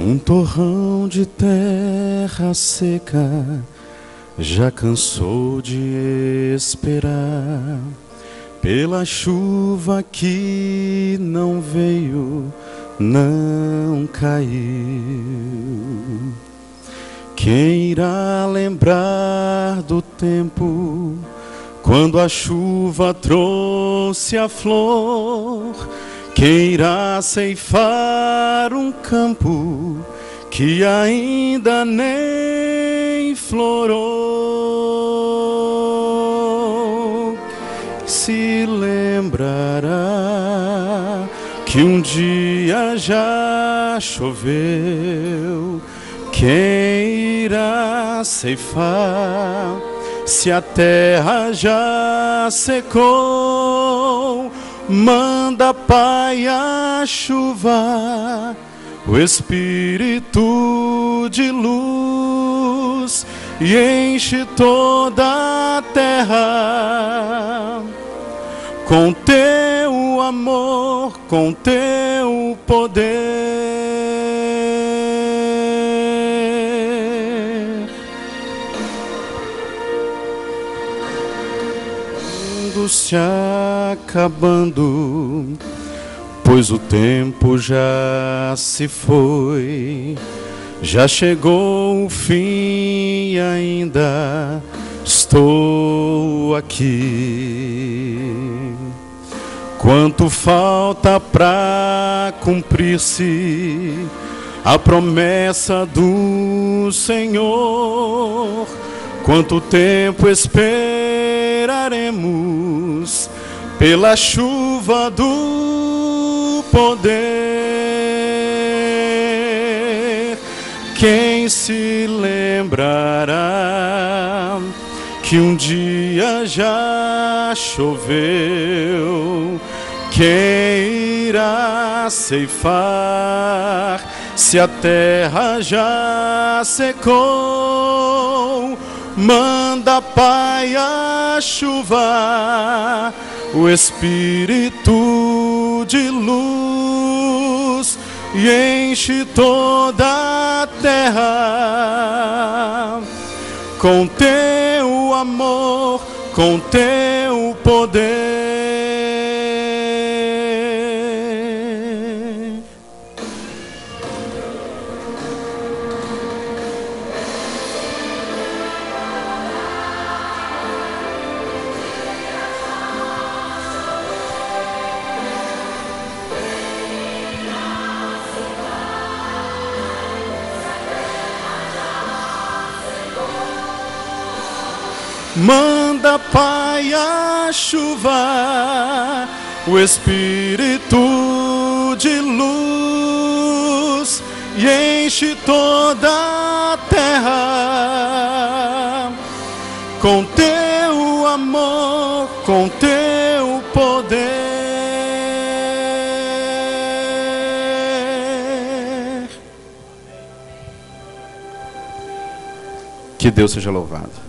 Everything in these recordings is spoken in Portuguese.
Um torrão de terra seca já cansou de esperar pela chuva que não veio, não caiu. Quem irá lembrar do tempo quando a chuva trouxe a flor? Quem irá ceifar um campo que ainda nem florou? Se lembrará que um dia já choveu? Quem irá ceifar se a terra já secou? Manda, Pai, a chuva, o Espírito de luz, e enche toda a terra com teu amor, com teu poder. Se acabando, pois o tempo já se foi, já chegou o fim e ainda estou aqui. Quanto falta para cumprir-se a promessa do Senhor? Quanto tempo esperaremos pela chuva do poder? Quem se lembrará que um dia já choveu? Quem irá ceifar se a terra já secou? Manda, Pai, a chuva, o Espírito de luz, e enche toda a terra com teu amor, com teu poder. Manda, Pai, a chuva, o Espírito de luz, e enche toda a terra com teu amor, com teu poder. Que Deus seja louvado.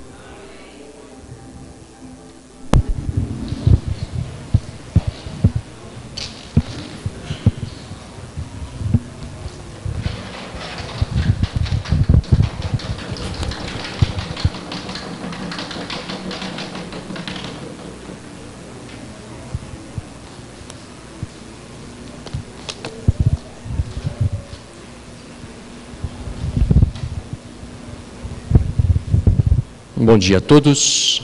Bom dia a todos,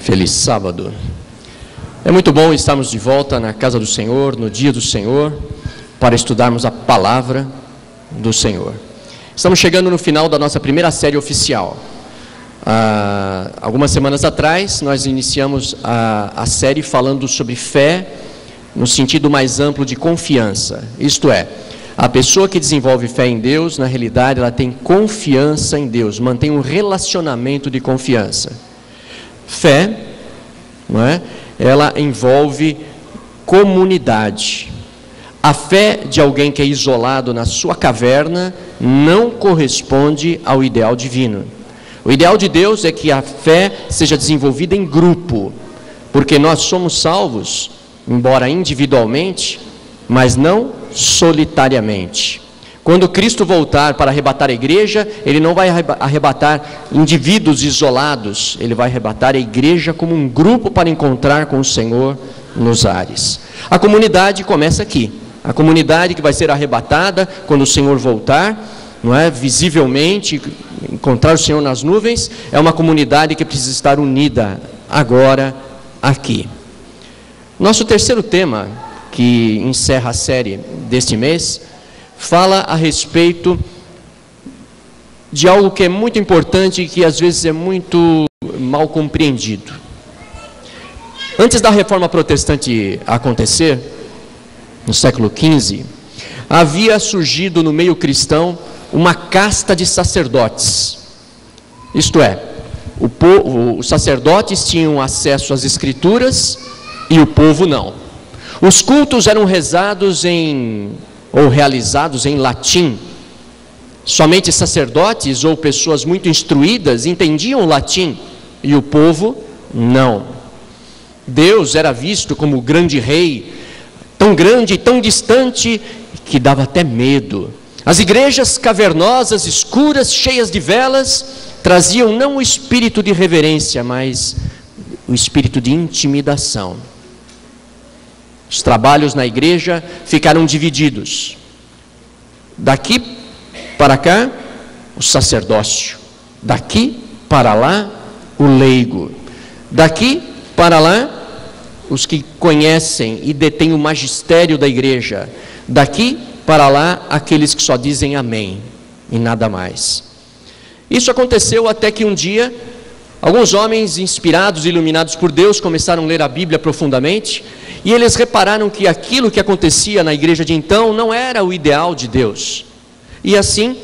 feliz sábado. É muito bom estarmos de volta na casa do Senhor, no dia do Senhor, para estudarmos a palavra do Senhor. Estamos chegando no final da nossa primeira série oficial. Algumas semanas atrás, nós iniciamos a série falando sobre fé, no sentido mais amplo de confiança, isto é, a pessoa que desenvolve fé em Deus, na realidade, ela tem confiança em Deus, mantém um relacionamento de confiança. Fé, não é? Ela envolve comunidade. A fé de alguém que é isolado na sua caverna não corresponde ao ideal divino. O ideal de Deus é que a fé seja desenvolvida em grupo, porque nós somos salvos, embora individualmente, mas não solitariamente. Quando Cristo voltar para arrebatar a igreja, Ele não vai arrebatar indivíduos isolados, Ele vai arrebatar a igreja como um grupo para encontrar com o Senhor nos ares. A comunidade começa aqui, a comunidade que vai ser arrebatada quando o Senhor voltar, não é? Visivelmente, encontrar o Senhor nas nuvens, é uma comunidade que precisa estar unida agora, aqui. Nosso terceiro tema, que encerra a série deste mês, fala a respeito de algo que é muito importante e que às vezes é muito mal compreendido. Antes da reforma protestante acontecer, no século XV, havia surgido no meio cristão uma casta de sacerdotes. Isto é, os sacerdotes tinham acesso às escrituras e o povo não. Os cultos eram realizados em latim. Somente sacerdotes ou pessoas muito instruídas entendiam o latim e o povo não. Deus era visto como o grande rei, tão grande e tão distante que dava até medo. As igrejas cavernosas, escuras, cheias de velas, traziam não o espírito de reverência, mas o espírito de intimidação. Os trabalhos na igreja ficaram divididos. Daqui para cá, o sacerdócio. Daqui para lá, o leigo. Daqui para lá, os que conhecem e detêm o magistério da igreja. Daqui para lá, aqueles que só dizem amém e nada mais. Isso aconteceu até que um dia, alguns homens inspirados e iluminados por Deus começaram a ler a Bíblia profundamente, e eles repararam que aquilo que acontecia na igreja de então não era o ideal de Deus. E assim,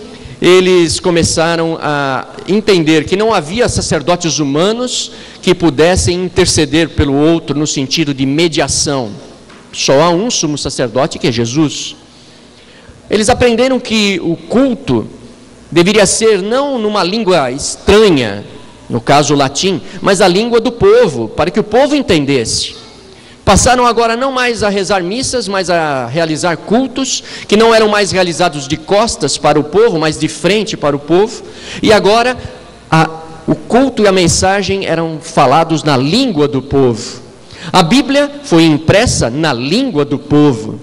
eles começaram a entender que não havia sacerdotes humanos que pudessem interceder pelo outro no sentido de mediação. Só há um sumo sacerdote, que é Jesus. Eles aprenderam que o culto deveria ser não numa língua estranha, no caso o latim, mas a língua do povo, para que o povo entendesse. Passaram agora não mais a rezar missas, mas a realizar cultos, que não eram mais realizados de costas para o povo, mas de frente para o povo. E agora o culto e a mensagem eram falados na língua do povo. A Bíblia foi impressa na língua do povo.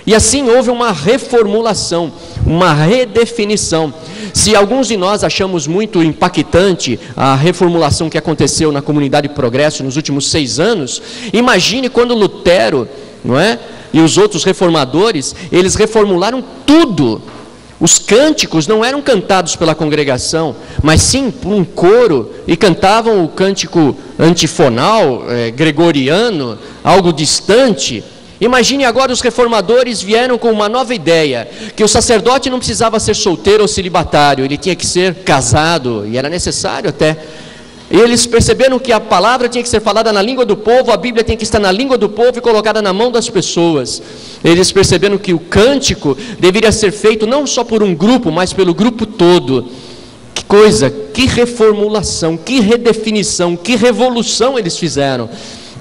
E assim houve uma reformulação, uma redefinição. Se alguns de nós achamos muito impactante a reformulação que aconteceu na Comunidade Progresso nos últimos 6 anos, imagine quando Lutero, não é? E os outros reformadores, eles reformularam tudo. Os cânticos não eram cantados pela congregação, mas sim por um coro, e cantavam o cântico antifonal, gregoriano, algo distante. Imagine agora os reformadores vieram com uma nova ideia, que o sacerdote não precisava ser solteiro ou celibatário, ele tinha que ser casado, e era necessário até. E eles perceberam que a palavra tinha que ser falada na língua do povo, a Bíblia tinha que estar na língua do povo e colocada na mão das pessoas. Eles perceberam que o cântico deveria ser feito não só por um grupo, mas pelo grupo todo. Que coisa, que reformulação, que redefinição, que revolução eles fizeram.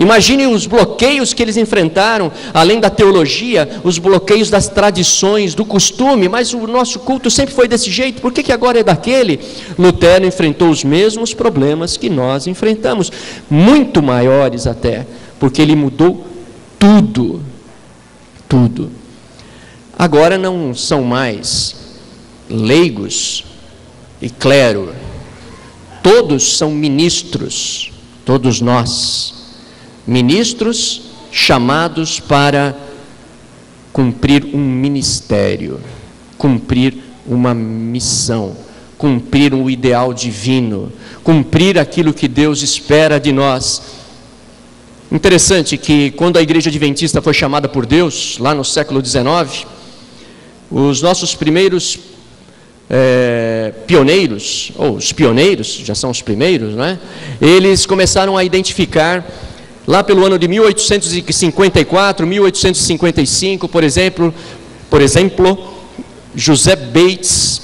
Imagine os bloqueios que eles enfrentaram, além da teologia, os bloqueios das tradições, do costume. Mas o nosso culto sempre foi desse jeito, por que agora é daquele? Lutero enfrentou os mesmos problemas que nós enfrentamos, muito maiores até, porque ele mudou tudo, tudo. Agora não são mais leigos e clero, todos são ministros, todos nós. Ministros chamados para cumprir um ministério, cumprir uma missão, cumprir um ideal divino, cumprir aquilo que Deus espera de nós. Interessante que quando a igreja adventista foi chamada por Deus, lá no século XIX, os nossos primeiros pioneiros, ou os pioneiros, já são os primeiros, não é? Eles começaram a identificar, lá pelo ano de 1854, 1855, por exemplo, José Bates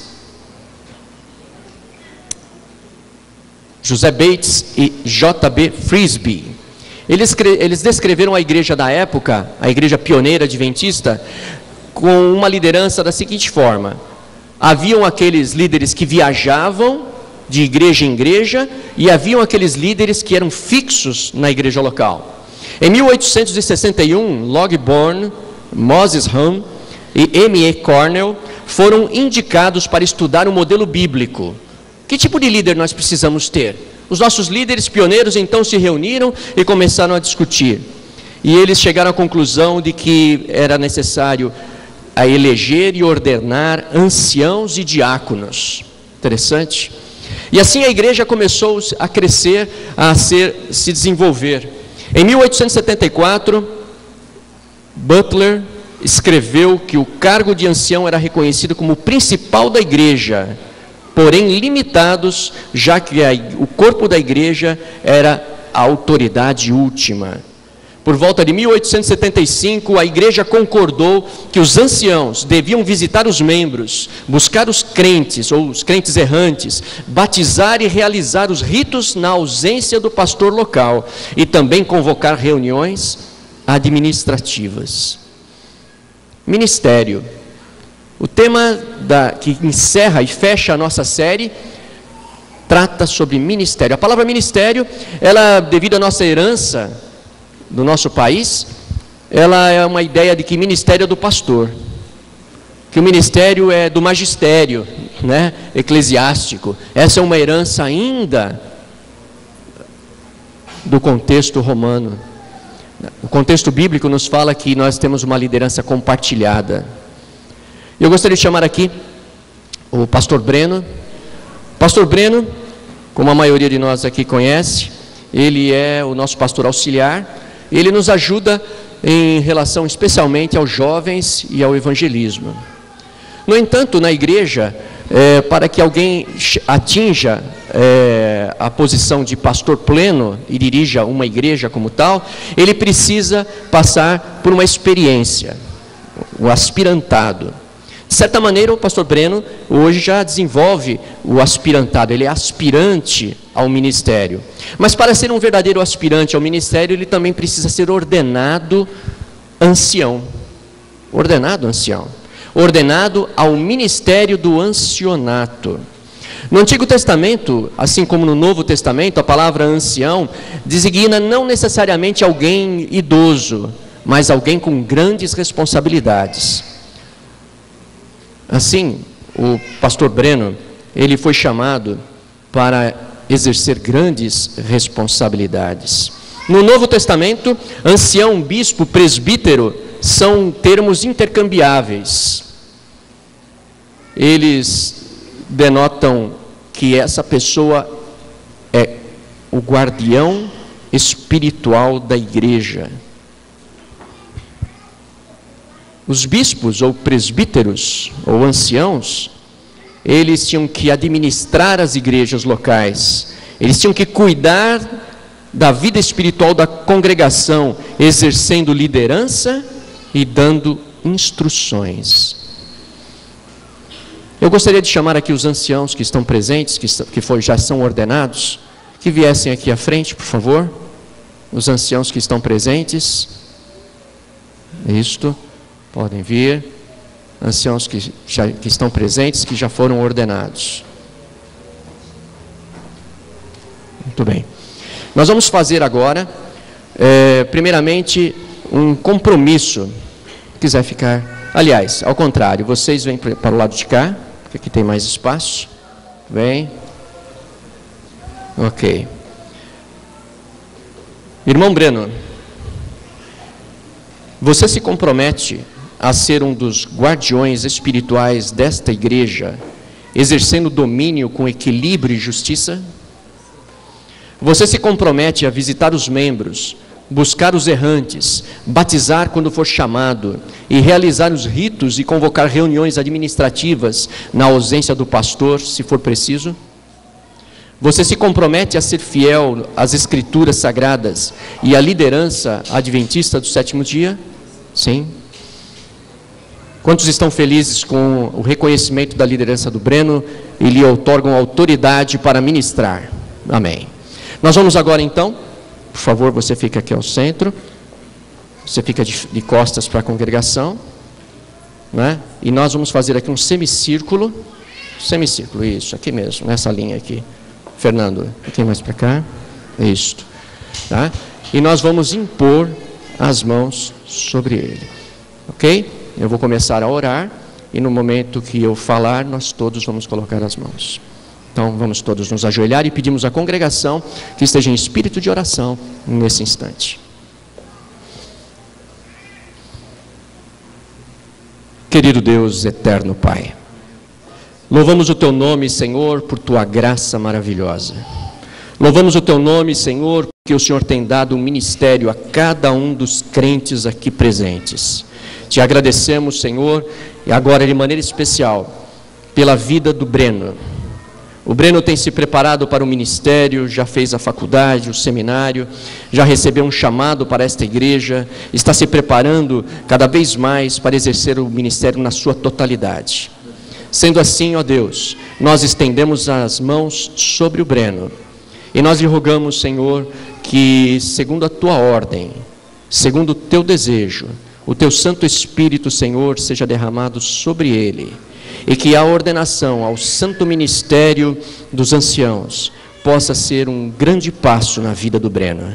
e J.B. Frisbee. Eles descreveram a igreja da época, a igreja pioneira adventista, com uma liderança da seguinte forma: Haviam aqueles líderes que viajavam de igreja em igreja, e haviam aqueles líderes que eram fixos na igreja local. Em 1861, Logbourne, Moses Hum e M.E. Cornell foram indicados para estudar o modelo bíblico. Que tipo de líder nós precisamos ter? Os nossos líderes pioneiros então se reuniram e começaram a discutir. E eles chegaram à conclusão de que era necessário eleger e ordenar anciãos e diáconos. Interessante. E assim a igreja começou a crescer, se desenvolver. Em 1874, Butler escreveu que o cargo de ancião era reconhecido como o principal da igreja, porém limitados, já que o corpo da igreja era a autoridade última. Por volta de 1875, a igreja concordou que os anciãos deviam visitar os membros, buscar os crentes ou os crentes errantes, batizar e realizar os ritos na ausência do pastor local e também convocar reuniões administrativas. Ministério. O tema que encerra e fecha a nossa série trata sobre ministério. A palavra ministério, ela, devido à nossa herança do nosso país, ela é uma ideia de que ministério é do pastor, que o ministério é do magistério, né, eclesiástico. Essa é uma herança ainda do contexto romano. O contexto bíblico nos fala que nós temos uma liderança compartilhada. Eu gostaria de chamar aqui o pastor Breno. Pastor Breno, como a maioria de nós aqui conhece, ele é o nosso pastor auxiliar. Ele nos ajuda em relação especialmente aos jovens e ao evangelismo. No entanto, na igreja, para que alguém atinja a posição de pastor pleno e dirija uma igreja como tal, ele precisa passar por uma experiência, o aspirantado. De certa maneira, o pastor Breno hoje já desenvolve o aspirantado, ele é aspirante ao ministério. Mas para ser um verdadeiro aspirante ao ministério, ele também precisa ser ordenado ancião. Ordenado ancião. Ordenado ao ministério do ancianato. No Antigo Testamento, assim como no Novo Testamento, a palavra ancião designa não necessariamente alguém idoso, mas alguém com grandes responsabilidades. Assim, o pastor Breno, ele foi chamado para exercer grandes responsabilidades. No Novo Testamento, ancião, bispo, presbítero são termos intercambiáveis. Eles denotam que essa pessoa é o guardião espiritual da igreja. Os bispos ou presbíteros ou anciãos, eles tinham que administrar as igrejas locais, eles tinham que cuidar da vida espiritual da congregação, exercendo liderança e dando instruções. Eu gostaria de chamar aqui os anciãos que estão presentes, já são ordenados, que viessem aqui à frente, por favor. Os anciãos que estão presentes. Isto. Podem vir, anciãos que estão presentes, que já foram ordenados. Muito bem. Nós vamos fazer agora, primeiramente, um compromisso. Se quiser ficar... Aliás, ao contrário, vocês vêm para o lado de cá, porque aqui tem mais espaço. Vem. Ok. Irmão Breno, você se compromete a ser um dos guardiões espirituais desta igreja, exercendo domínio com equilíbrio e justiça? Você se compromete a visitar os membros, buscar os errantes, batizar quando for chamado e realizar os ritos e convocar reuniões administrativas na ausência do pastor, se for preciso? Você se compromete a ser fiel às escrituras sagradas e à liderança adventista do sétimo dia? Sim. Quantos estão felizes com o reconhecimento da liderança do Breno e lhe outorgam autoridade para ministrar? Amém. Nós vamos agora então, por favor, você fica aqui ao centro, você fica de costas para a congregação, né? e nós vamos fazer aqui um semicírculo, isso, aqui mesmo, nessa linha aqui. Fernando, um pouquinho mais para cá, isso, tá? E nós vamos impor as mãos sobre ele, ok? Eu vou começar a orar, e no momento que eu falar, nós todos vamos colocar as mãos. Então, vamos todos nos ajoelhar e pedimos à congregação que esteja em espírito de oração nesse instante. Querido Deus, eterno Pai, louvamos o Teu nome, Senhor, por Tua graça maravilhosa. Louvamos o Teu nome, Senhor, porque o Senhor tem dado um ministério a cada um dos crentes aqui presentes. Te agradecemos, Senhor, e agora de maneira especial, pela vida do Breno. O Breno tem se preparado para o ministério, já fez a faculdade, o seminário, já recebeu um chamado para esta igreja, está se preparando cada vez mais para exercer o ministério na sua totalidade. Sendo assim, ó Deus, nós estendemos as mãos sobre o Breno e nós lhe rogamos, Senhor, que segundo a Tua ordem, segundo o Teu desejo, o Teu Santo Espírito, Senhor, seja derramado sobre ele, e que a ordenação ao santo ministério dos anciãos possa ser um grande passo na vida do Breno,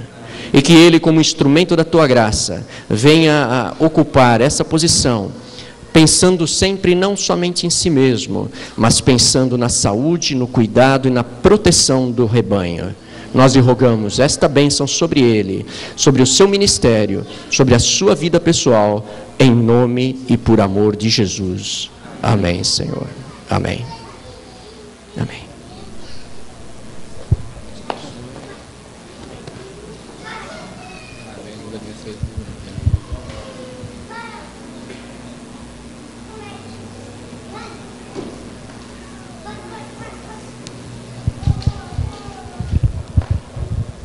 e que ele, como instrumento da Tua graça, venha a ocupar essa posição, pensando sempre não somente em si mesmo, mas pensando na saúde, no cuidado e na proteção do rebanho. Nós lhe rogamos esta bênção sobre ele, sobre o seu ministério, sobre a sua vida pessoal, em nome e por amor de Jesus. Amém, Senhor. Amém. Amém.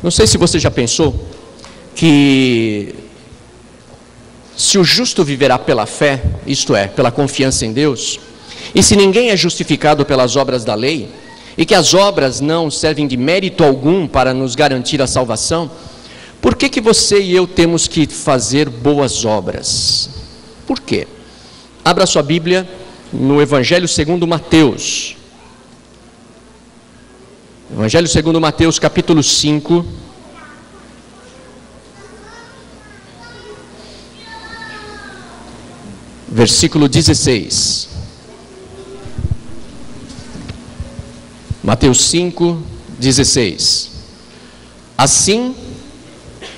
Não sei se você já pensou que se o justo viverá pela fé, isto é, pela confiança em Deus, e se ninguém é justificado pelas obras da lei, e que as obras não servem de mérito algum para nos garantir a salvação, por que você e eu temos que fazer boas obras? Por quê? Abra sua Bíblia no Evangelho segundo Mateus. Evangelho segundo Mateus, capítulo 5. Versículo 16. Mateus 5, 16. Assim,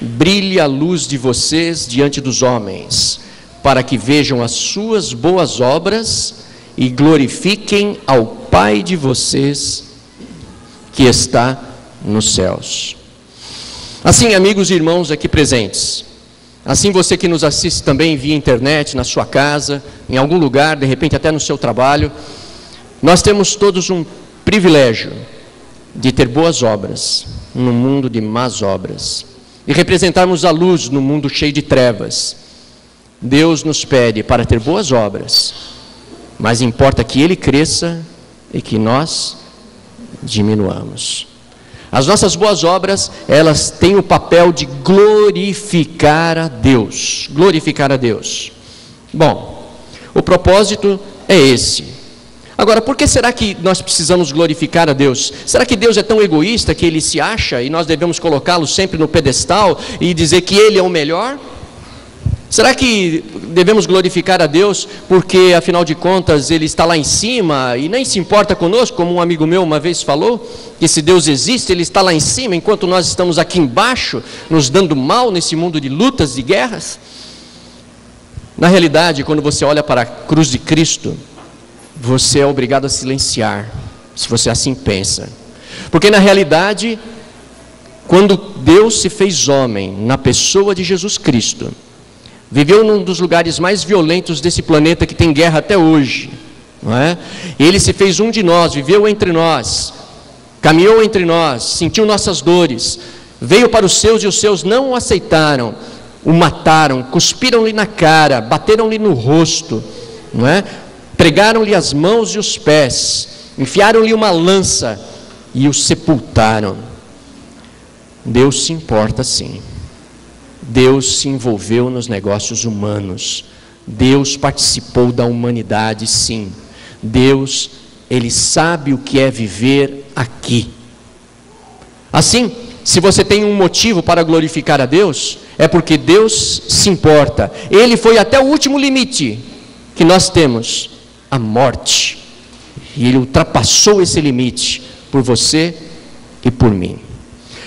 brilhe a luz de vocês diante dos homens, para que vejam as suas boas obras e glorifiquem ao Pai de vocês que está nos céus. Assim, amigos e irmãos aqui presentes, assim você que nos assiste também via internet, na sua casa, em algum lugar, de repente até no seu trabalho, nós temos todos um privilégio de ter boas obras num mundo de más obras e representarmos a luz no mundo cheio de trevas. Deus nos pede para ter boas obras, mas importa que Ele cresça e que nós diminuamos. As nossas boas obras, elas têm o papel de glorificar a Deus. Glorificar a Deus. Bom, o propósito é esse. Agora, por que será que nós precisamos glorificar a Deus? Será que Deus é tão egoísta que Ele se acha e nós devemos colocá-lo sempre no pedestal e dizer que Ele é o melhor? Será que devemos glorificar a Deus porque, afinal de contas, Ele está lá em cima e nem se importa conosco, como um amigo meu uma vez falou, que se Deus existe, Ele está lá em cima, enquanto nós estamos aqui embaixo, nos dando mal nesse mundo de lutas e guerras? Na realidade, quando você olha para a cruz de Cristo, você é obrigado a silenciar, se você assim pensa. Porque na realidade, quando Deus se fez homem na pessoa de Jesus Cristo, viveu num dos lugares mais violentos desse planeta que tem guerra até hoje, não é? Ele se fez um de nós, viveu entre nós, caminhou entre nós, sentiu nossas dores, veio para os seus e os seus não o aceitaram, o mataram, cuspiram-lhe na cara, bateram-lhe no rosto, não é? Pregaram-lhe as mãos e os pés, enfiaram-lhe uma lança e o sepultaram. Deus se importa sim. Deus se envolveu nos negócios humanos. Deus participou da humanidade, sim. Deus, Ele sabe o que é viver aqui. Assim, se você tem um motivo para glorificar a Deus, é porque Deus se importa. Ele foi até o último limite que nós temos, a morte. E Ele ultrapassou esse limite por você e por mim.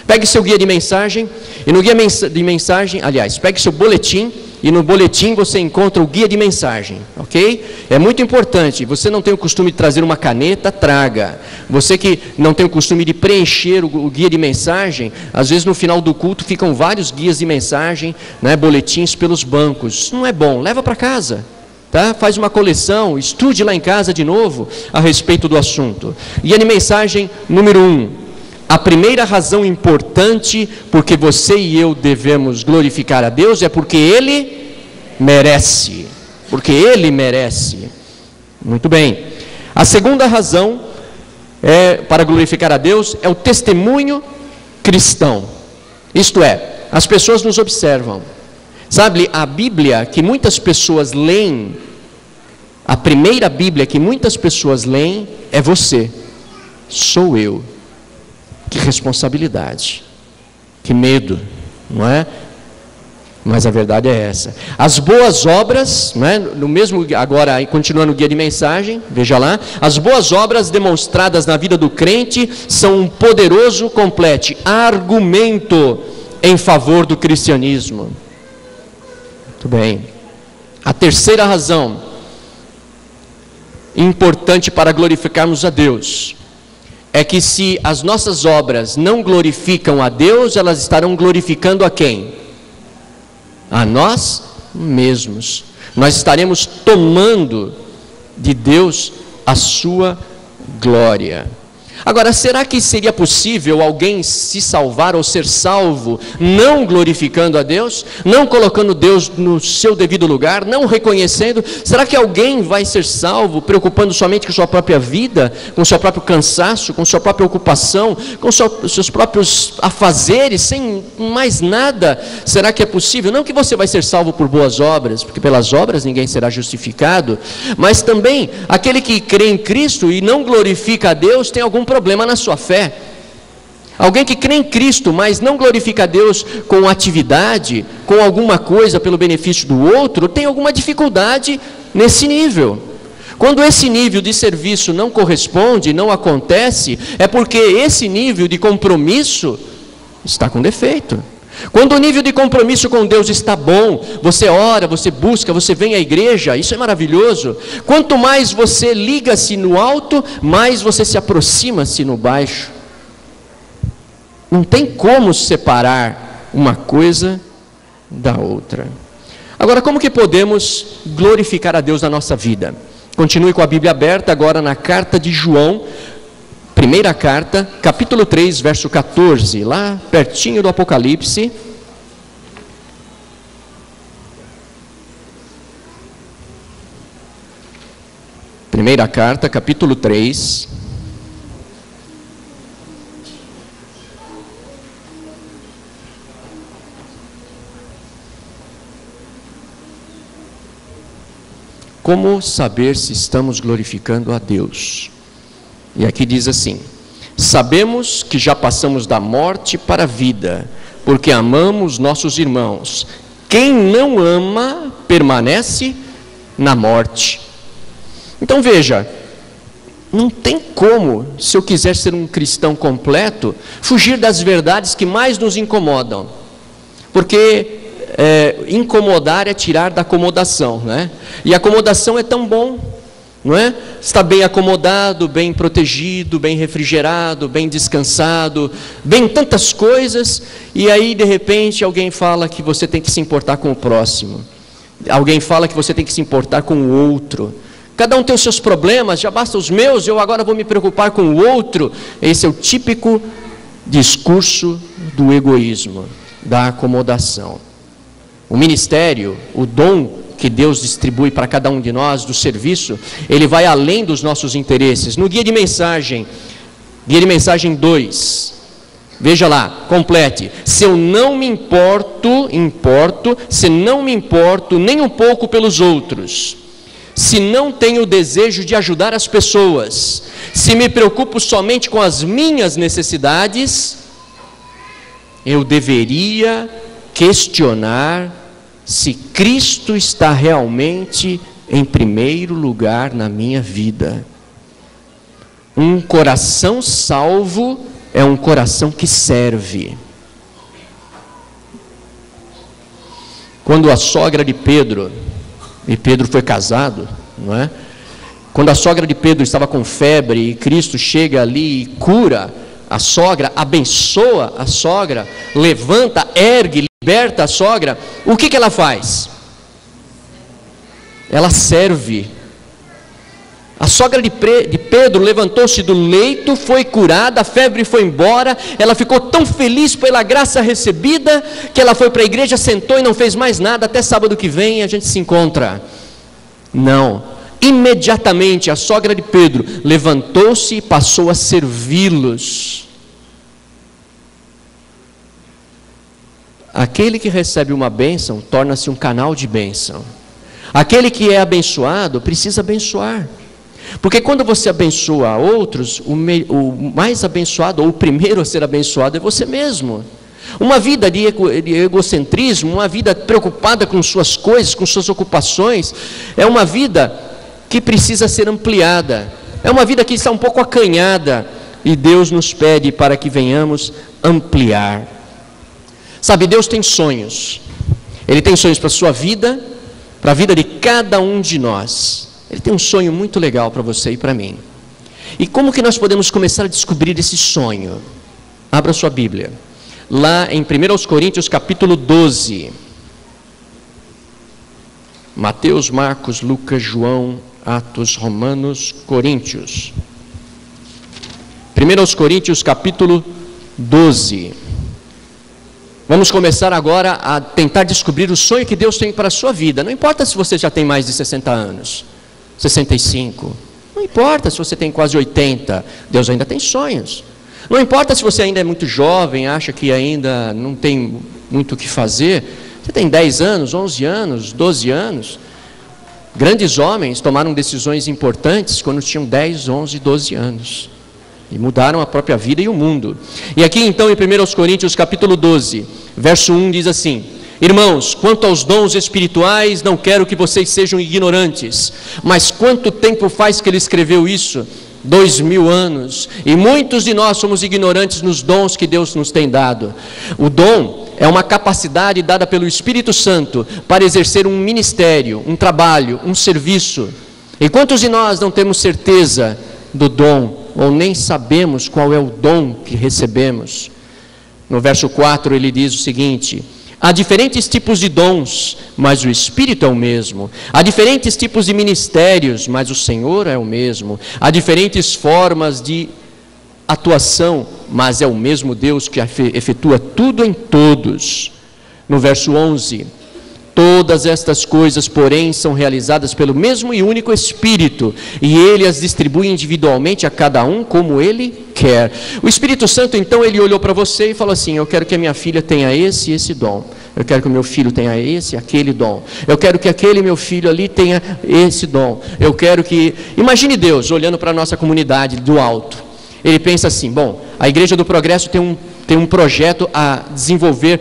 Pegue seu guia de mensagem, e no guia de mensagem, aliás, pegue seu boletim, e no boletim você encontra o guia de mensagem, ok? É muito importante. Você não tem o costume de trazer uma caneta, traga. Você que não tem o costume de preencher o guia de mensagem, às vezes no final do culto ficam vários guias de mensagem, né, boletins pelos bancos. Isso não é bom, leva para casa. Tá? Faz uma coleção, estude lá em casa de novo a respeito do assunto. Guia de mensagem número 1. A primeira razão importante porque você e eu devemos glorificar a Deus é porque Ele merece. Porque Ele merece. Muito bem. A segunda razão para glorificar a Deus é o testemunho cristão. Isto é, as pessoas nos observam. Sabe, a Bíblia que muitas pessoas leem, a primeira Bíblia que muitas pessoas leem é você, sou eu. Que responsabilidade, que medo, não é? Mas a verdade é essa. As boas obras, não é? No mesmo, agora continuando o guia de mensagem, veja lá, as boas obras demonstradas na vida do crente são um poderoso, completo argumento em favor do cristianismo. Muito bem. A terceira razão importante para glorificarmos a Deus é que se as nossas obras não glorificam a Deus, elas estarão glorificando a quem? A nós mesmos. Nós estaremos tomando de Deus a sua glória. Agora, será que seria possível alguém se salvar ou ser salvo não glorificando a Deus, não colocando Deus no seu devido lugar, não reconhecendo? Será que alguém vai ser salvo preocupando somente com sua própria vida, com seu próprio cansaço, com sua própria ocupação, com seus próprios afazeres, sem mais nada? Será que é possível? Não que você vai ser salvo por boas obras, porque pelas obras ninguém será justificado, mas também aquele que crê em Cristo e não glorifica a Deus tem algum problema na sua fé. Alguém que crê em Cristo, mas não glorifica a Deus com atividade, com alguma coisa pelo benefício do outro, tem alguma dificuldade nesse nível. Quando esse nível de serviço não corresponde, não acontece, é porque esse nível de compromisso está com defeito. Quando o nível de compromisso com Deus está bom, você ora, você busca, você vem à igreja, isso é maravilhoso. Quanto mais você liga-se no alto, mais você se aproxima-se no baixo. Não tem como separar uma coisa da outra. Agora, como que podemos glorificar a Deus na nossa vida? Continue com a Bíblia aberta agora na carta de João, primeira carta, capítulo 3, verso 14, lá pertinho do Apocalipse. Primeira carta, capítulo 3. Como saber se estamos glorificando a Deus? E aqui diz assim: sabemos que já passamos da morte para a vida, porque amamos nossos irmãos. Quem não ama, permanece na morte. Então veja, não tem como, se eu quiser ser um cristão completo, fugir das verdades que mais nos incomodam. Porque incomodar é tirar da acomodação, né? E acomodação é tão bom, não é? Está bem acomodado, bem protegido, bem refrigerado, bem descansado, bem tantas coisas, e aí de repente alguém fala que você tem que se importar com o próximo, alguém fala que você tem que se importar com o outro. Cada um tem os seus problemas, já basta os meus, eu agora vou me preocupar com o outro. Esse é o típico discurso do egoísmo, da acomodação. O ministério, o dom que Deus distribui para cada um de nós, do serviço, ele vai além dos nossos interesses. No guia de mensagem 2, Veja lá, complete. Se eu não me importo nem um pouco pelos outros, se não tenho o desejo de ajudar as pessoas, se me preocupo somente com as minhas necessidades, eu deveria questionar se Cristo está realmente em primeiro lugar na minha vida. Um coração salvo é um coração que serve. Quando a sogra de Pedro, e Pedro foi casado, não é? Quando a sogra de Pedro estava com febre e Cristo chega ali e cura a sogra, abençoa a sogra, levanta, ergue, liberta a sogra, o que ela faz? Ela serve. A sogra de Pedro levantou-se do leito, foi curada, a febre foi embora, ela ficou tão feliz pela graça recebida, que ela foi para a igreja, sentou e não fez mais nada, até sábado que vem a gente se encontra. Não, imediatamente a sogra de Pedro levantou-se e passou a servi-los. Aquele que recebe uma bênção, torna-se um canal de bênção. Aquele que é abençoado, precisa abençoar. Porque quando você abençoa outros, o mais abençoado, ou o primeiro a ser abençoado é você mesmo. Uma vida de egocentrismo, uma vida preocupada com suas coisas, com suas ocupações, é uma vida que precisa ser ampliada. É uma vida que está um pouco acanhada, e Deus nos pede para que venhamos ampliar. Sabe, Deus tem sonhos. Ele tem sonhos para a sua vida, para a vida de cada um de nós. Ele tem um sonho muito legal para você e para mim. E como que nós podemos começar a descobrir esse sonho? Abra sua Bíblia. Lá em 1 Coríntios capítulo 12. Mateus, Marcos, Lucas, João, Atos, Romanos, Coríntios. 1 Coríntios capítulo 12. Vamos começar agora a tentar descobrir o sonho que Deus tem para a sua vida. Não importa se você já tem mais de 60 anos. 65, não importa se você tem quase 80, Deus ainda tem sonhos. Não importa se você ainda é muito jovem, acha que ainda não tem muito o que fazer, você tem 10 anos, 11 anos, 12 anos. Grandes homens tomaram decisões importantes quando tinham 10, 11, 12 anos, e mudaram a própria vida e o mundo. E aqui então em 1 Coríntios capítulo 12, verso 1 diz assim: irmãos, quanto aos dons espirituais, não quero que vocês sejam ignorantes. Mas quanto tempo faz que ele escreveu isso? 2000 anos. E muitos de nós somos ignorantes nos dons que Deus nos tem dado. O dom é uma capacidade dada pelo Espírito Santo para exercer um ministério, um trabalho, um serviço. E quantos de nós não temos certeza do dom, ou nem sabemos qual é o dom que recebemos? No verso 4 ele diz o seguinte: há diferentes tipos de dons, mas o Espírito é o mesmo. Há diferentes tipos de ministérios, mas o Senhor é o mesmo. Há diferentes formas de atuação, mas é o mesmo Deus que efetua tudo em todos. No verso 11: todas estas coisas, porém, são realizadas pelo mesmo e único Espírito, e Ele as distribui individualmente a cada um como Ele quer. O Espírito Santo, então, Ele olhou para você e falou assim: eu quero que a minha filha tenha esse e esse dom. Eu quero que o meu filho tenha esse e aquele dom. Eu quero que aquele meu filho ali tenha esse dom. Eu quero que... Imagine Deus olhando para a nossa comunidade do alto. Ele pensa assim: bom, a Igreja do Progresso tem um projeto a desenvolver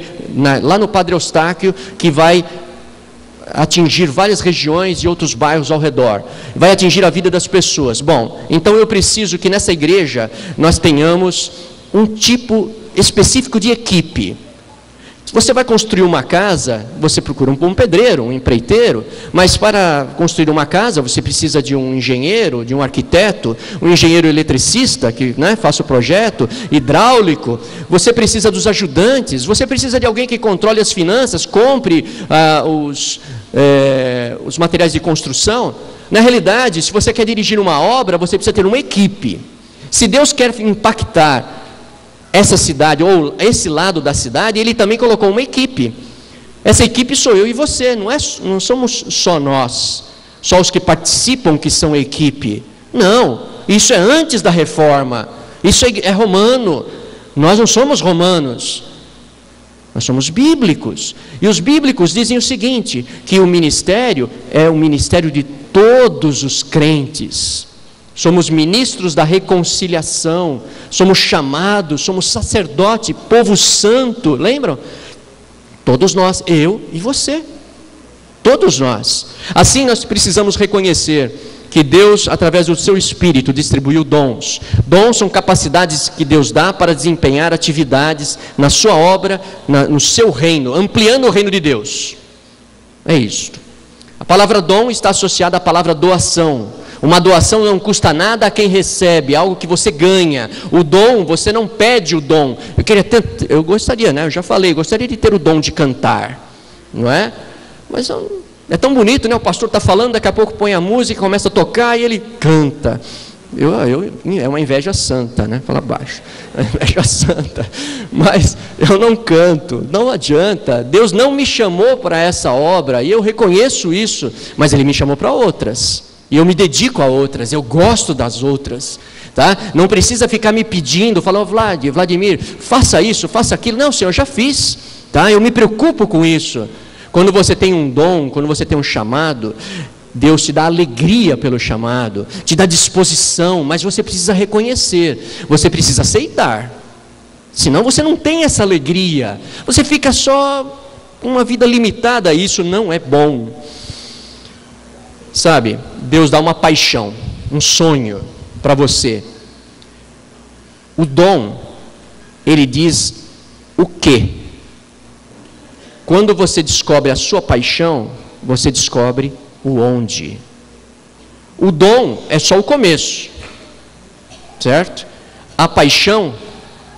lá no Padre Eustáquio, que vai atingir várias regiões e outros bairros ao redor, vai atingir a vida das pessoas. Bom, então eu preciso que nessa igreja nós tenhamos um tipo específico de equipe. Se você vai construir uma casa, você procura um bom pedreiro, um empreiteiro, mas para construir uma casa você precisa de um engenheiro, de um arquiteto, um engenheiro eletricista que faça o projeto, hidráulico. Você precisa dos ajudantes, você precisa de alguém que controle as finanças, compre os materiais de construção. Na realidade, se você quer dirigir uma obra, você precisa ter uma equipe. Se Deus quer impactar essa cidade, ou esse lado da cidade, Ele também colocou uma equipe. Essa equipe sou eu e você, não somos só nós, só os que participam que são equipe. Não, isso é antes da reforma, isso é romano. Nós não somos romanos, nós somos bíblicos. E os bíblicos dizem o seguinte, que o ministério é o ministério de todos os crentes. Somos ministros da reconciliação, somos chamados, somos sacerdote, povo santo, lembram? Todos nós, eu e você, todos nós. Assim nós precisamos reconhecer que Deus, através do seu Espírito, distribuiu dons. Dons são capacidades que Deus dá para desempenhar atividades na sua obra, no seu reino, ampliando o reino de Deus. É isto. A palavra dom está associada à palavra doação. Uma doação não custa nada a quem recebe, algo que você ganha. O dom, você não pede o dom. Eu gostaria, né? Eu já falei, gostaria de ter o dom de cantar, não é? Mas é tão bonito, né? O pastor está falando, daqui a pouco põe a música, começa a tocar e ele canta. É uma inveja santa, né? Fala baixo. É uma inveja santa. Mas eu não canto, não adianta. Deus não me chamou para essa obra e eu reconheço isso, mas Ele me chamou para outras. E eu me dedico a outras, eu gosto das outras, tá? Não precisa ficar me pedindo, falando, Vladimir, faça isso, faça aquilo. Não, Senhor, eu já fiz, tá? Eu me preocupo com isso. Quando você tem um dom, quando você tem um chamado, Deus te dá alegria pelo chamado, te dá disposição, mas você precisa reconhecer, você precisa aceitar. Senão você não tem essa alegria, você fica só com uma vida limitada, isso não é bom. Sabe, Deus dá uma paixão, um sonho para você. O dom, ele diz o quê? Quando você descobre a sua paixão, você descobre o onde. O dom é só o começo, certo? A paixão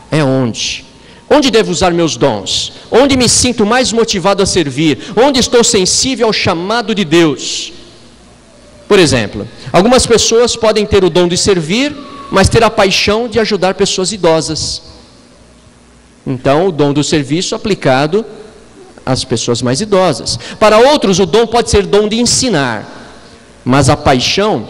é onde. Onde devo usar meus dons? Onde me sinto mais motivado a servir? Onde estou sensível ao chamado de Deus? Por exemplo, algumas pessoas podem ter o dom de servir, mas ter a paixão de ajudar pessoas idosas. Então, o dom do serviço aplicado às pessoas mais idosas. Para outros, o dom pode ser dom de ensinar, mas a paixão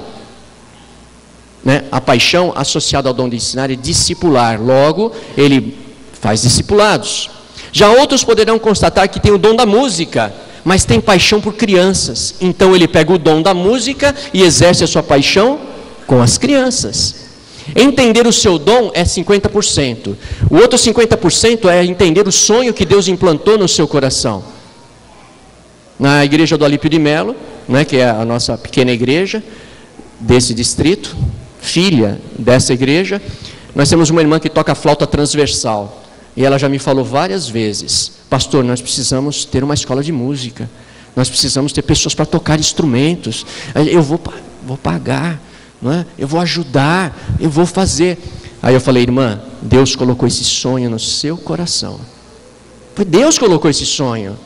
associada ao dom de ensinar é discipular. Logo, ele faz discipulados. Já outros poderão constatar que tem o dom da música, mas tem paixão por crianças. Então ele pega o dom da música e exerce a sua paixão com as crianças. Entender o seu dom é 50%. O outro 50% é entender o sonho que Deus implantou no seu coração. Na igreja do Alípio de Melo, né, que é a nossa pequena igreja desse distrito, filha dessa igreja, nós temos uma irmã que toca flauta transversal. E ela já me falou várias vezes, pastor, nós precisamos ter uma escola de música, nós precisamos ter pessoas para tocar instrumentos, eu vou pagar, não é? Eu vou ajudar, eu vou fazer. Aí eu falei, irmã, Deus colocou esse sonho no seu coração. Foi Deus que colocou esse sonho.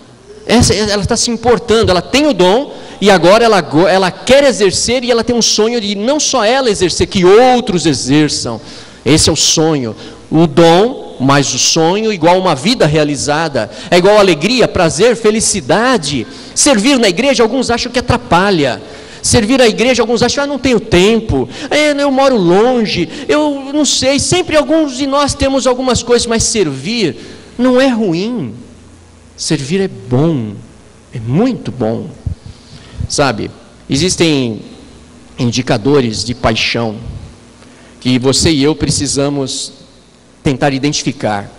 Ela está se importando, ela tem o dom e agora ela quer exercer e ela tem um sonho de não só ela exercer, que outros exerçam. Esse é o sonho. O dom mais o sonho igual uma vida realizada, é igual alegria, prazer, felicidade. Servir na igreja, alguns acham que atrapalha. Servir a igreja, alguns acham, não tenho tempo, eu moro longe, eu não sei, sempre alguns de nós temos algumas coisas, mas servir não é ruim. Servir é bom, é muito bom. Sabe, existem indicadores de paixão que você e eu precisamos tentar identificar.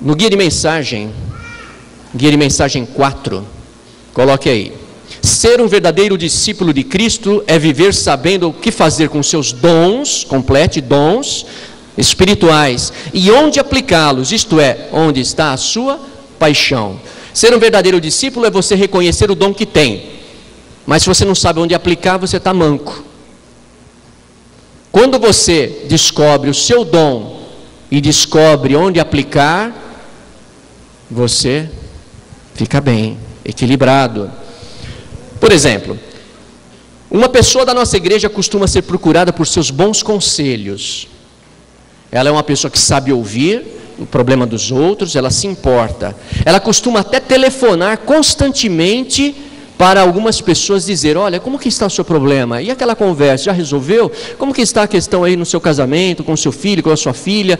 No guia de mensagem 4, coloque aí. Ser um verdadeiro discípulo de Cristo é viver sabendo o que fazer com seus dons, complete dons espirituais, e onde aplicá-los, isto é, onde está a sua paixão. Ser um verdadeiro discípulo é você reconhecer o dom que tem, mas se você não sabe onde aplicar, você está manco. Quando você descobre o seu dom e descobre onde aplicar, você fica bem, equilibrado. Por exemplo, uma pessoa da nossa igreja costuma ser procurada por seus bons conselhos. Ela é uma pessoa que sabe ouvir o problema dos outros, ela se importa. Ela costuma até telefonar constantemente para algumas pessoas dizer: olha, como que está o seu problema? E aquela conversa, já resolveu? Como que está a questão aí no seu casamento, com o seu filho, com a sua filha?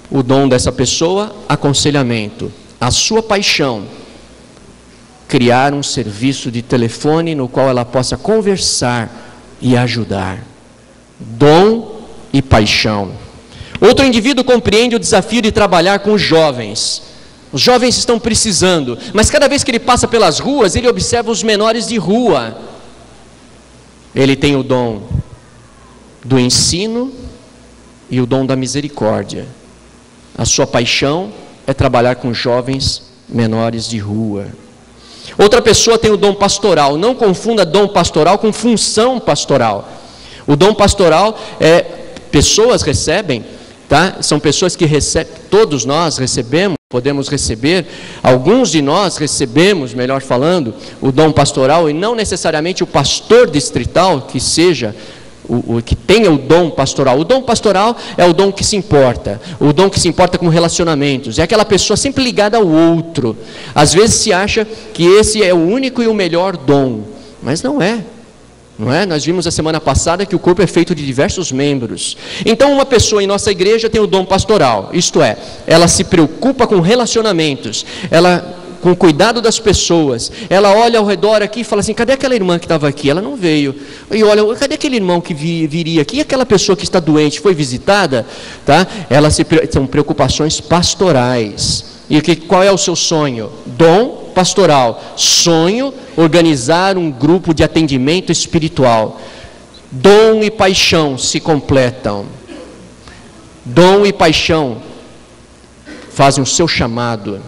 O dom dessa pessoa, aconselhamento. A sua paixão, criar um serviço de telefone no qual ela possa conversar e ajudar. Dom e paixão. Outro indivíduo compreende o desafio de trabalhar com os jovens. Os jovens estão precisando, mas cada vez que ele passa pelas ruas, ele observa os menores de rua. Ele tem o dom do ensino e o dom da misericórdia. A sua paixão é trabalhar com jovens menores de rua. Outra pessoa tem o dom pastoral. Não confunda dom pastoral com função pastoral. O dom pastoral é, pessoas recebem, tá? São pessoas que recebem, todos nós recebemos, podemos receber, alguns de nós recebemos, melhor falando, o dom pastoral, e não necessariamente o pastor distrital que seja o que tenha o dom pastoral. O dom pastoral é o dom que se importa, o dom que se importa com relacionamentos, é aquela pessoa sempre ligada ao outro. Às vezes se acha que esse é o único e o melhor dom, mas não é. Não é? Nós vimos a semana passada que o corpo é feito de diversos membros. Então uma pessoa em nossa igreja tem o dom pastoral, isto é, ela se preocupa com relacionamentos, ela com o cuidado das pessoas, ela olha ao redor aqui e fala assim: cadê aquela irmã que estava aqui? Ela não veio. E olha, cadê aquele irmão que viria aqui? E aquela pessoa que está doente, foi visitada? Tá? São preocupações pastorais. E qual é o seu sonho? Dom pastoral. Sonho, organizar um grupo de atendimento espiritual. Dom e paixão se completam. Dom e paixão fazem o seu chamado.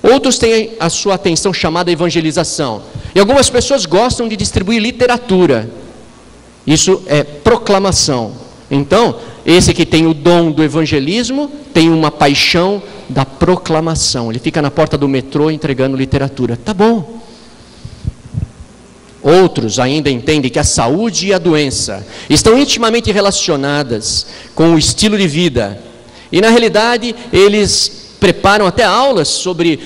Outros têm a sua atenção chamada evangelização. E algumas pessoas gostam de distribuir literatura. Isso é proclamação. Então, esse que tem o dom do evangelismo, tem uma paixão da proclamação. Ele fica na porta do metrô entregando literatura. Tá bom. Outros ainda entendem que a saúde e a doença estão intimamente relacionadas com o estilo de vida. E na realidade, eles preparam até aulas sobre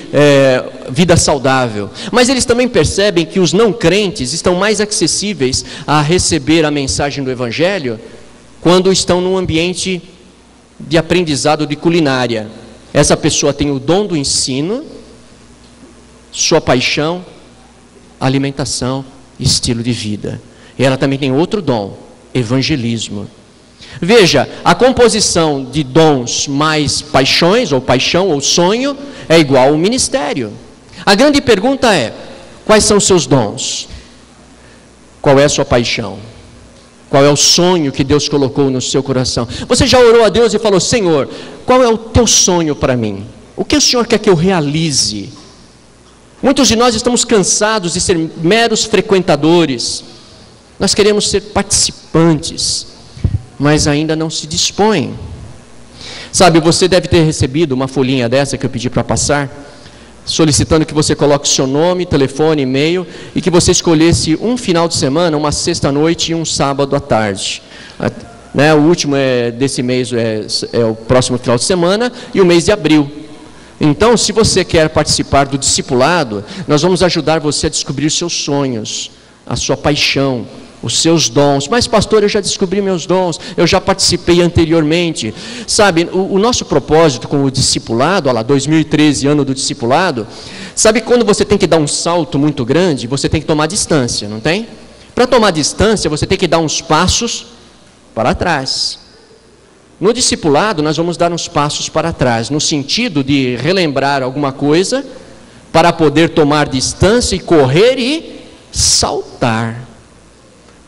vida saudável. Mas eles também percebem que os não crentes estão mais acessíveis a receber a mensagem do Evangelho quando estão num ambiente de aprendizado de culinária. Essa pessoa tem o dom do ensino, sua paixão, alimentação, estilo de vida. E ela também tem outro dom, evangelismo. Veja, a composição de dons mais paixões, ou paixão, ou sonho, é igual ao ministério. A grande pergunta é: quais são os seus dons? Qual é a sua paixão? Qual é o sonho que Deus colocou no seu coração? Você já orou a Deus e falou: Senhor, qual é o teu sonho para mim? O que o Senhor quer que eu realize? Muitos de nós estamos cansados de ser meros frequentadores. Nós queremos ser participantes, mas ainda não se dispõem. Sabe, você deve ter recebido uma folhinha dessa que eu pedi para passar, solicitando que você coloque seu nome, telefone, e-mail, e que você escolhesse um final de semana, uma sexta-noite e um sábado à tarde. O último desse mês é o próximo final de semana, e o mês de abril. Então, se você quer participar do discipulado, nós vamos ajudar você a descobrir seus sonhos, a sua paixão, os seus dons. Mas pastor, eu já descobri meus dons, eu já participei anteriormente. Sabe, o nosso propósito com o discipulado, olha lá, 2013, ano do discipulado, sabe quando você tem que dar um salto muito grande, você tem que tomar distância, não tem? Para tomar distância, você tem que dar uns passos para trás. No discipulado, nós vamos dar uns passos para trás, no sentido de relembrar alguma coisa, para poder tomar distância e correr e saltar.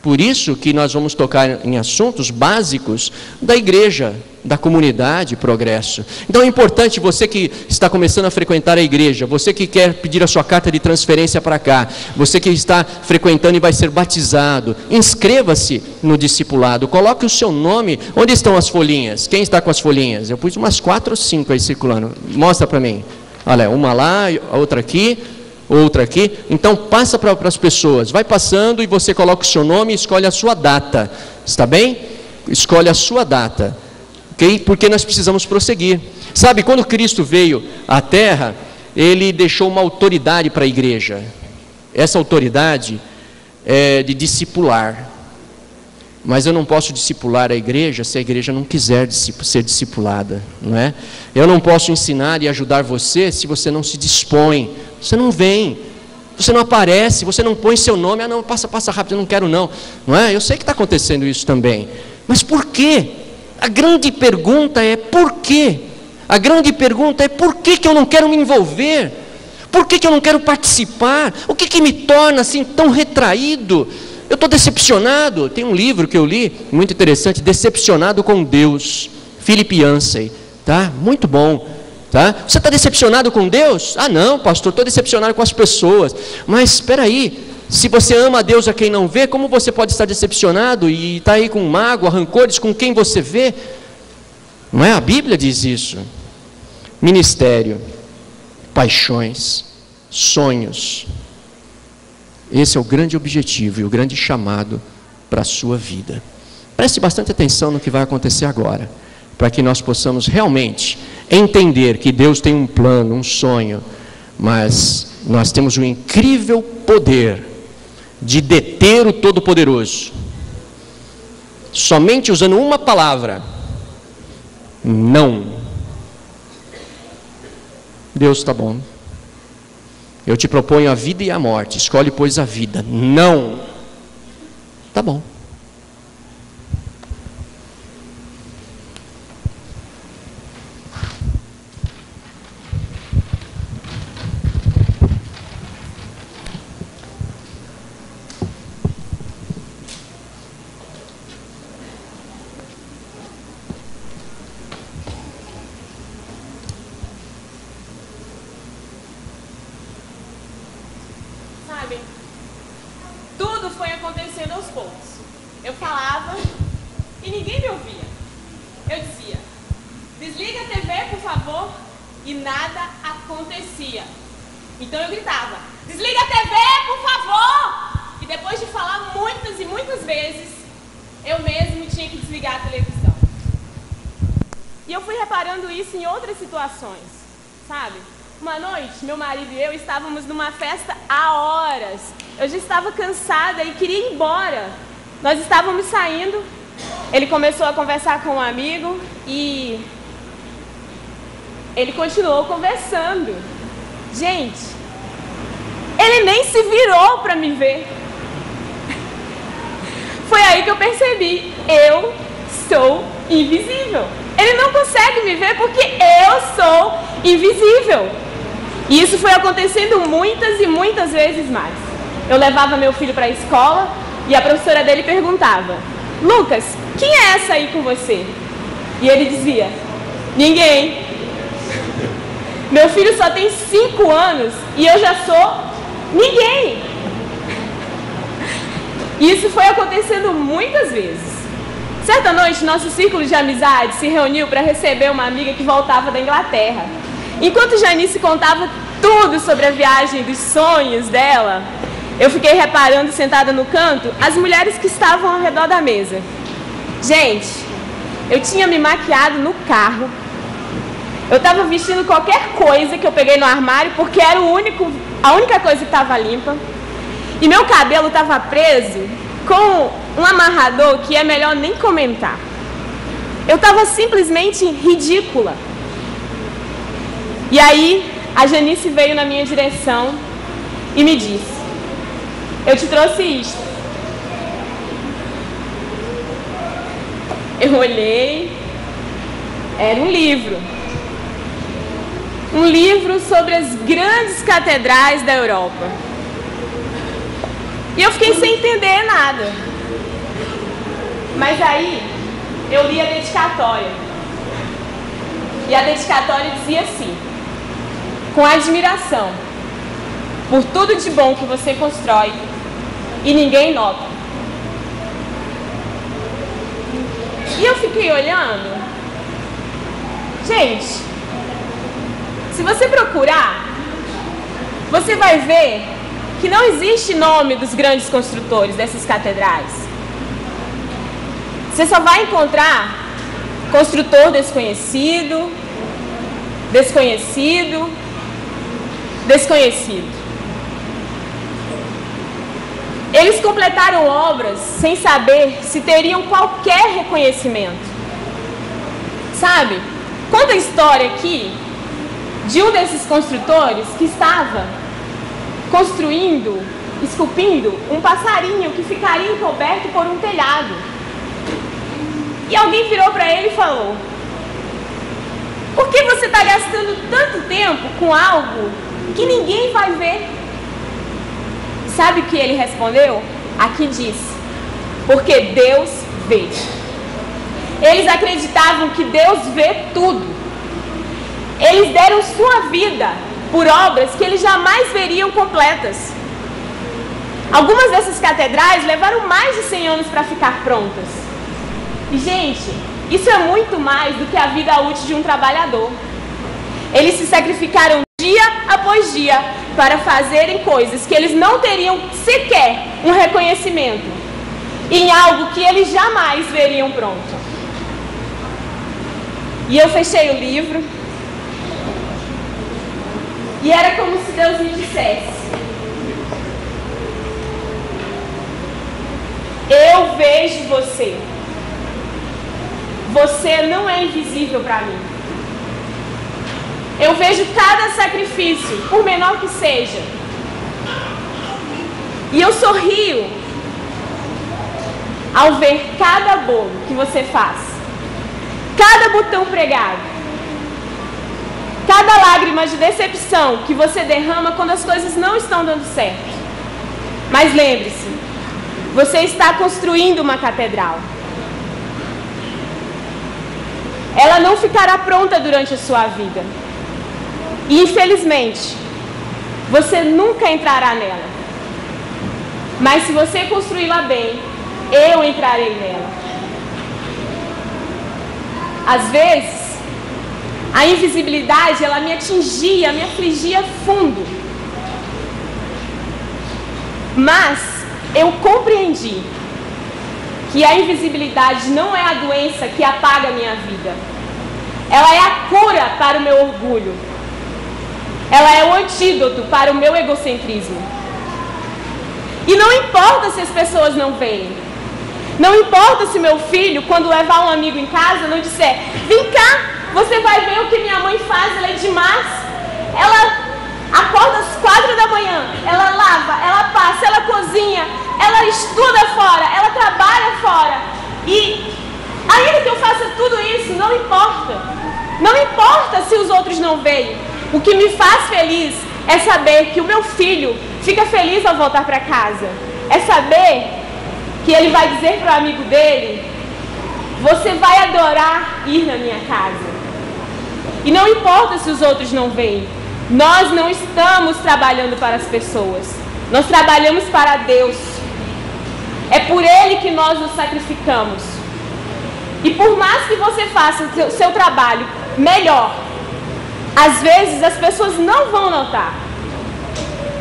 Por isso que nós vamos tocar em assuntos básicos da igreja, da comunidade Progresso. Então é importante, você que está começando a frequentar a igreja, você que quer pedir a sua carta de transferência para cá, você que está frequentando e vai ser batizado, inscreva-se no discipulado, coloque o seu nome. Onde estão as folhinhas? Quem está com as folhinhas? Eu pus umas 4 ou 5 aí circulando, mostra para mim. Olha, uma lá, outra aqui, outra aqui. Então passa para as pessoas, vai passando e você coloca o seu nome e escolhe a sua data, está bem? Escolhe a sua data, ok? Porque nós precisamos prosseguir. Sabe, quando Cristo veio à terra, Ele deixou uma autoridade para a igreja. essa autoridade de discipular. Mas eu não posso discipular a igreja se a igreja não quiser ser discipulada, não é? Eu não posso ensinar e ajudar você se você não se dispõe. Você não vem, você não aparece, você não põe seu nome. Ah, não, passa rápido, eu não quero não é? Eu sei que está acontecendo isso também. Mas por quê? A grande pergunta é por quê? A grande pergunta é por que eu não quero me envolver? Por que eu não quero participar? O que me torna assim tão retraído? Eu estou decepcionado. Tem um livro que eu li, muito interessante, Decepcionado com Deus, Philip Yancey, tá? Muito bom, tá? Você está decepcionado com Deus? Ah não, pastor, estou decepcionado com as pessoas. Mas espera aí, se você ama a Deus a quem não vê, como você pode estar decepcionado e está aí com mágoa, rancores com quem você vê? Não é? A Bíblia diz isso. Ministério, paixões, sonhos. Esse é o grande objetivo e o grande chamado para a sua vida. Preste bastante atenção no que vai acontecer agora, para que nós possamos realmente entender que Deus tem um plano, um sonho, mas nós temos o incrível poder de deter o Todo-Poderoso, somente usando uma palavra: não. Deus, está bom, eu te proponho a vida e a morte, escolhe pois a vida. Não. Tá bom. Tudo foi acontecendo aos poucos. Eu falava e ninguém me ouvia. Eu dizia: desliga a TV, por favor, e nada acontecia. Então eu gritava: desliga a TV, por favor! E depois de falar muitas e muitas vezes, eu mesmo tinha que desligar a televisão. E eu fui reparando isso em outras situações, sabe? Uma noite, meu marido e eu estávamos numa festa há horas. Eu já estava cansada e queria ir embora. Nós estávamos saindo. Ele começou a conversar com um amigo e ele continuou conversando. Gente, ele nem se virou para me ver. Foi aí que eu percebi: eu sou invisível. Ele não consegue me ver porque eu sou invisível. E isso foi acontecendo muitas e muitas vezes mais. Eu levava meu filho para a escola e a professora dele perguntava: Lucas, quem é essa aí com você? E ele dizia: ninguém. Meu filho só tem 5 anos e eu já sou ninguém. E isso foi acontecendo muitas vezes. Certa noite, nosso círculo de amizade se reuniu para receber uma amiga que voltava da Inglaterra. Enquanto Janice contava tudo sobre a viagem dos sonhos dela, eu fiquei reparando, sentada no canto, as mulheres que estavam ao redor da mesa. Gente, eu tinha me maquiado no carro. Eu estava vestindo qualquer coisa que eu peguei no armário, porque era a única coisa que estava limpa. E meu cabelo estava preso com um amarrador que é melhor nem comentar. Eu estava simplesmente ridícula. E aí, a Janice veio na minha direção e me disse: eu te trouxe isto. Eu olhei, era um livro. Um livro sobre as grandes catedrais da Europa. E eu fiquei sem entender nada. Mas aí, eu li a dedicatória. E a dedicatória dizia assim: com admiração por tudo de bom que você constrói e ninguém nota. E eu fiquei olhando. Gente, se você procurar, você vai ver que não existe nome dos grandes construtores dessas catedrais. Você só vai encontrar construtor desconhecido, desconhecido, desconhecido. Eles completaram obras sem saber se teriam qualquer reconhecimento. Sabe? Conta a história aqui de um desses construtores que estava construindo, esculpindo um passarinho que ficaria encoberto por um telhado. E alguém virou para ele e falou: por que você está gastando tanto tempo com algo que ninguém vai ver? Sabe o que ele respondeu? Aqui diz: porque Deus vê. Eles acreditavam que Deus vê tudo. Eles deram sua vida por obras que eles jamais veriam completas. Algumas dessas catedrais levaram mais de 100 anos para ficar prontas. E, gente, isso é muito mais do que a vida útil de um trabalhador. Eles se sacrificaram dia após dia para fazerem coisas que eles não teriam sequer um reconhecimento em algo que eles jamais veriam pronto. E eu fechei o livro e era como se Deus me dissesse: eu vejo você. Você não é invisível para mim. Eu vejo cada sacrifício, por menor que seja. E eu sorrio ao ver cada bolo que você faz, cada botão pregado, cada lágrima de decepção que você derrama quando as coisas não estão dando certo. Mas lembre-se, você está construindo uma catedral. Ela não ficará pronta durante a sua vida. E infelizmente, você nunca entrará nela. Mas se você construí-la bem, eu entrarei nela. Às vezes, a invisibilidade, ela me atingia, me afligia fundo. Mas eu compreendi que a invisibilidade não é a doença que apaga a minha vida. Ela é a cura para o meu orgulho. Ela é o antídoto para o meu egocentrismo. E não importa se as pessoas não veem. Não importa se meu filho, quando levar um amigo em casa, não disser: vem cá, você vai ver o que minha mãe faz, ela é demais. Ela acorda às 4 da manhã, ela lava, ela passa, ela cozinha, ela estuda fora, ela trabalha fora. E ainda que eu faça tudo isso, não importa. Não importa se os outros não veem. O que me faz feliz é saber que o meu filho fica feliz ao voltar para casa. É saber que ele vai dizer para o amigo dele: você vai adorar ir na minha casa. E não importa se os outros não veem. Nós não estamos trabalhando para as pessoas. Nós trabalhamos para Deus. É por Ele que nós nos sacrificamos. E por mais que você faça o seu trabalho melhor, às vezes as pessoas não vão notar.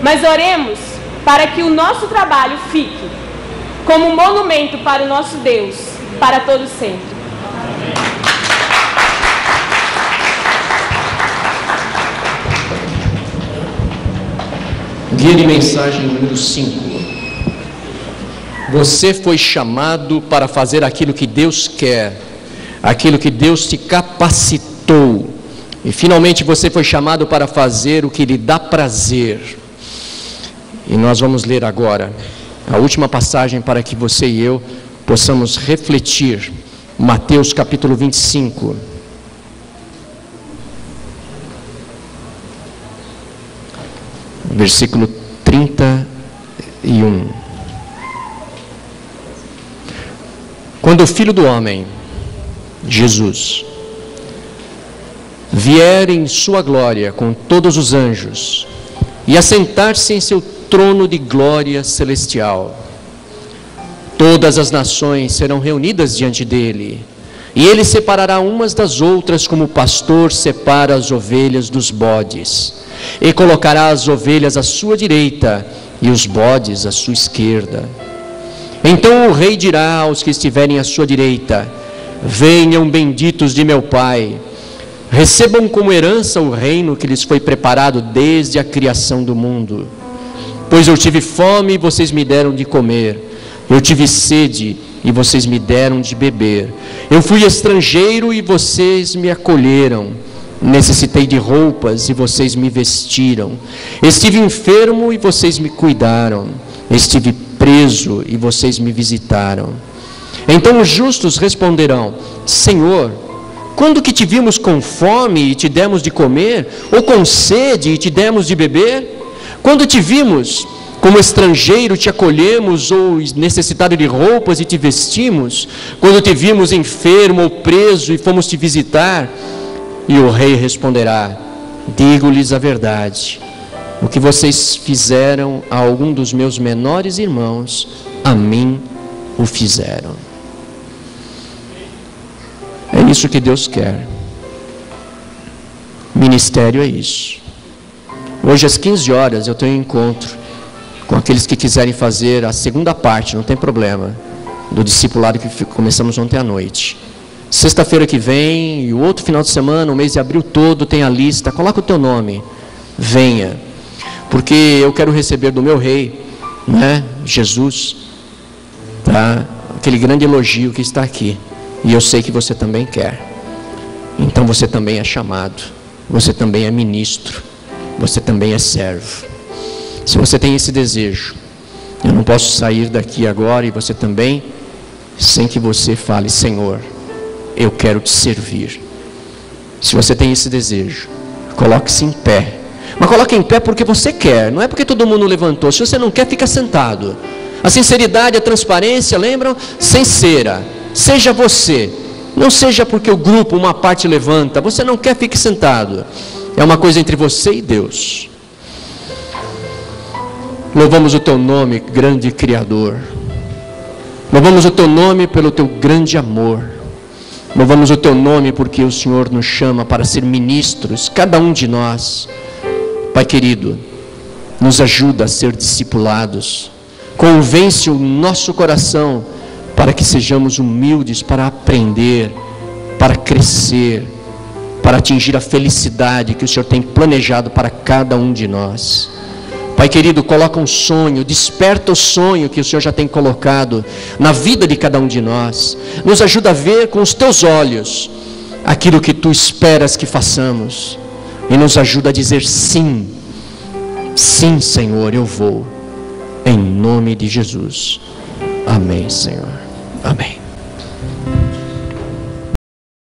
Mas oremos para que o nosso trabalho fique como um monumento para o nosso Deus, para todo sempre. Guia de mensagem número 5. Você foi chamado para fazer aquilo que Deus quer, aquilo que Deus te capacitou. E finalmente você foi chamado para fazer o que lhe dá prazer. E nós vamos ler agora a última passagem para que você e eu possamos refletir. Mateus capítulo 25. Versículo 31. Quando o Filho do Homem, Jesus, vier em sua glória com todos os anjos e assentar-se em seu trono de glória celestial, todas as nações serão reunidas diante dele, e ele separará umas das outras como o pastor separa as ovelhas dos bodes, e colocará as ovelhas à sua direita e os bodes à sua esquerda. Então o rei dirá aos que estiverem à sua direita: venham benditos de meu Pai, recebam como herança o reino que lhes foi preparado desde a criação do mundo. Pois eu tive fome e vocês me deram de comer. Eu tive sede e vocês me deram de beber. Eu fui estrangeiro e vocês me acolheram. Necessitei de roupas e vocês me vestiram. Estive enfermo e vocês me cuidaram. Estive preso e vocês me visitaram. Então os justos responderão: Senhor, quando que te vimos com fome e te demos de comer? Ou com sede e te demos de beber? Quando te vimos como estrangeiro, te acolhemos, ou necessitado de roupas e te vestimos? Quando te vimos enfermo ou preso e fomos te visitar? E o rei responderá: digo-lhes a verdade, o que vocês fizeram a algum dos meus menores irmãos, a mim o fizeram. É isso que Deus quer. Ministério é isso. Hoje às 15 horas eu tenho um encontro com aqueles que quiserem fazer a segunda parte, não tem problema, do discipulado que começamos ontem à noite. Sexta-feira que vem e o outro final de semana, o mês de abril todo, tem a lista. Coloca o teu nome, venha, porque eu quero receber do meu rei, né, Jesus, tá? Aquele grande elogio que está aqui. E eu sei que você também quer. Então você também é chamado, você também é ministro, você também é servo. Se você tem esse desejo, eu não posso sair daqui agora, e você também, sem que você fale: Senhor, eu quero te servir. Se você tem esse desejo, coloque-se em pé. Mas coloque em pé porque você quer, não é porque todo mundo levantou. Se você não quer, fica sentado. A sinceridade, a transparência, lembram? Sincera. Seja você. Não seja porque o grupo, uma parte levanta. Você não quer, fique sentado. É uma coisa entre você e Deus. Louvamos o teu nome, grande Criador. Louvamos o teu nome pelo teu grande amor. Louvamos o teu nome porque o Senhor nos chama para ser ministros, cada um de nós. Pai querido, nos ajuda a ser discipulados. Convence o nosso coração para que sejamos humildes, para aprender, para crescer, para atingir a felicidade que o Senhor tem planejado para cada um de nós. Pai querido, coloca um sonho, desperta o sonho que o Senhor já tem colocado na vida de cada um de nós. Nos ajuda a ver com os teus olhos aquilo que tu esperas que façamos. E nos ajuda a dizer sim. Sim, Senhor, eu vou. Em nome de Jesus. Amém, Senhor. Amém.